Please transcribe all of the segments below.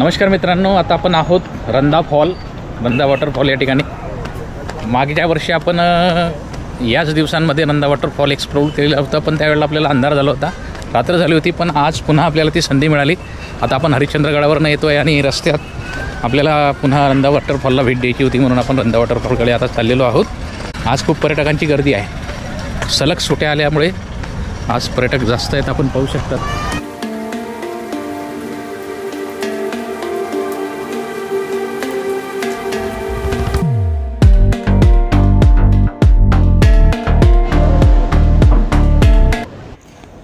नमस्कार मित्रांनो, आता आपण आहोत रंधा फॉल, रंधा वॉटरफॉल या ठिकाणी. मागच्या वर्षी आपण याच दिवसांमध्ये रंधा वॉटरफॉल एक्सप्लोर केलेला होता, पण त्यावेळेला आपल्याला अंधार झाला होता, रात्र झाली होती. पण आज पुन्हा आपल्याला ती संधी मिळाली. आता आपण हरिश्चंद्रगडावरनं येतो आहे आणि रस्त्यात आपल्याला पुन्हा रंधा वॉटरफॉलला भेट द्यायची होती, म्हणून आपण रंधा वॉटरफॉलकडे आता चाललेलो आहोत. आज खूप पर्यटकांची गर्दी आहे. सलग सुट्या आल्यामुळे आज पर्यटक जास्त आहेत, आपण पाहू शकतात.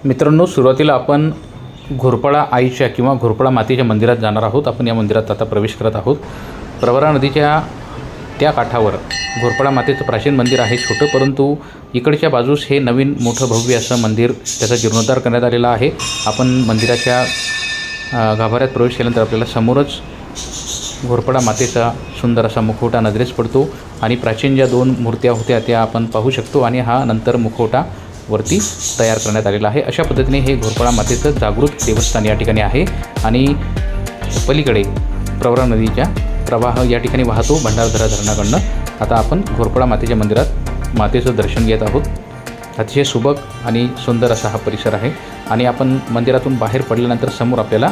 मित्रांनो, सुरुवातीला आपण घोरपडा आईच्या किंवा घोरपडा मातेच्या मंदिरात जाणार आहोत. आपण या मंदिरात आता प्रवेश करत आहोत. प्रवरा नदीच्या त्या काठावर घोरपडा मातेचं प्राचीन मंदिर आहे, छोटं, परंतु इकडच्या बाजूस हे नवीन मोठं भव्य असं मंदिर, त्याचा जीर्णोद्धार करण्यात आलेला आहे. आपण मंदिराच्या गाभाऱ्यात प्रवेश केल्यानंतर आपल्याला समोरच घोरपडा मातेचा सुंदर असा मुखवटा नजरेस पडतो आणि प्राचीन ज्या 2 मूर्त्या होत्या त्या आपण पाहू शकतो आणि हा नंतर मुखवटा वरती तयार करण्यात आलेला आहे. अशा पद्धतीने हे घोरपडा मातेचं जागृत देवस्थान या ठिकाणी आहे आणि पलीकडे प्रवरा नदीच्या प्रवाह या ठिकाणी वाहतो भंडारदरा धरणाकडनं. आता आपण घोरपडा मातेच्या मंदिरात मातेचं दर्शन घेत आहोत. अतिशय सुबक आणि सुंदर असा हा परिसर आहे आणि आपण मंदिरातून बाहेर पडल्यानंतर समोर आपल्याला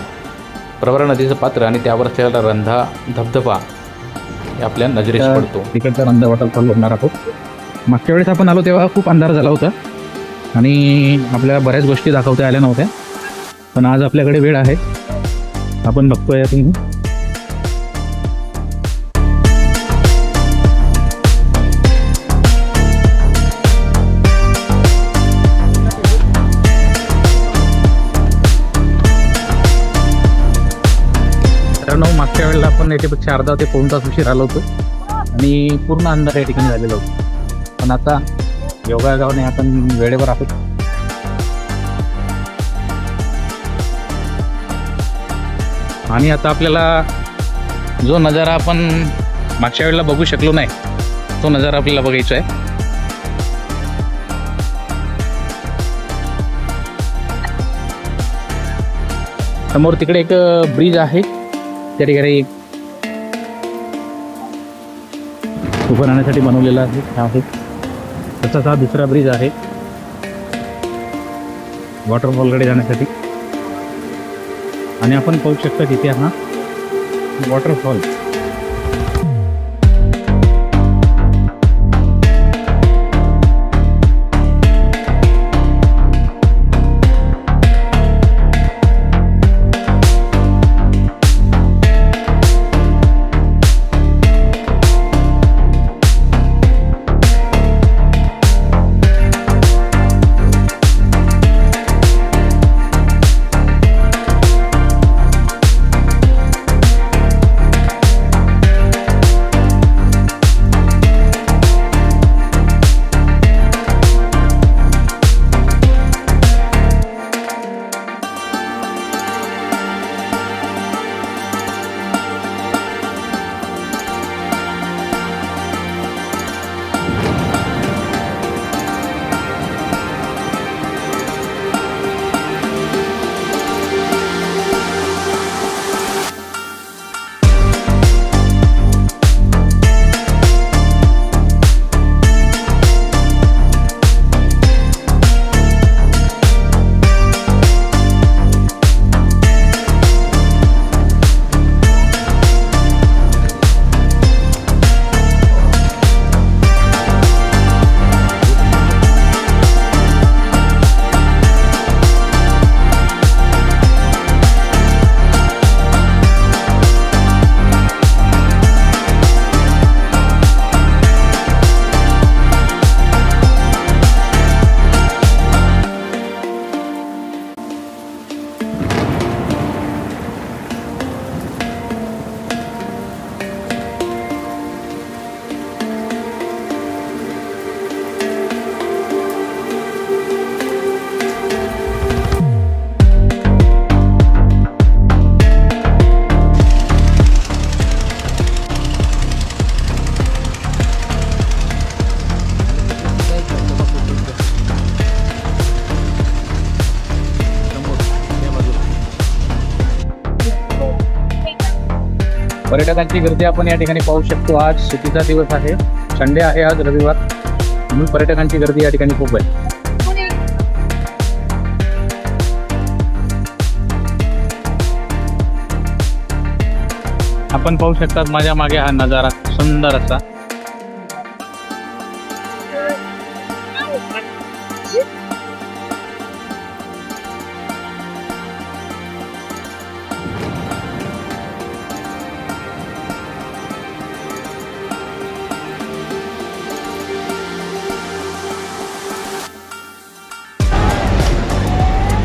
प्रवरा नदीचं पात्र आणि त्यावर असलेला रंधा धबधबा आपल्या नजरेस पडतो. तिकडचा रंधा वॉटरफॉल बघणार आहोत. मागच्या वेळेस आपण आलो तेव्हा खूप अंधार झाला होता आणि आपल्याला बऱ्याच गोष्टी दाखवता आल्या नव्हत्या, पण आज आपल्याकडे वेळ आहे. आपण बघतोय तुम्ही मागच्या वेळेला आपण याच्यापेक्षा अर्धा ते पाऊण तास उशीर आलो होतो आणि पूर्ण अंधार या ठिकाणी झालेला होतो. पण आता योगायोगाने आपण वेळेवर आहोत. आणि आता आपल्याला जो नजारा आपण मागच्या वेळेला बघू शकलो नाही तो नजारा आपल्याला बघायचा आहे. समोर तिकडे एक ब्रिज आहे, त्या ठिकाणी उभं राहण्यासाठी बनवलेला आहे. तसाच हा दुसरा ब्रिज आहे वॉटरफॉलकडे जाण्यासाठी आणि आपण पाहू शकता तिथे हा वॉटरफॉल. पर्यटकांची गर्दी आपण या ठिकाणी पाहू शकतो. आज सुट्टीचा दिवस आहे, संडे आहे आज, रविवार, म्हणून पर्यटकांची गर्दी या ठिकाणी खूप आहे. आपण पाहू शकतात माझ्या मागे हा नजारा सुंदर असा.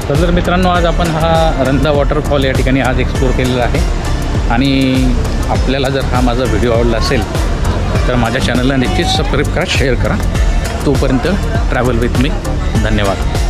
तर मित्रांनो, आज आपण हा रंधा वॉटरफॉल या ठिकाणी आज एक्सप्लोर केलेला आहे. आणि आपल्याला जर हा माझा व्हिडिओ आवडला असेल तर माझ्या चॅनलला नक्कीच सबस्क्राईब करा, शेअर करा. तोपर्यंत ट्रॅव्हल विथ मी. धन्यवाद.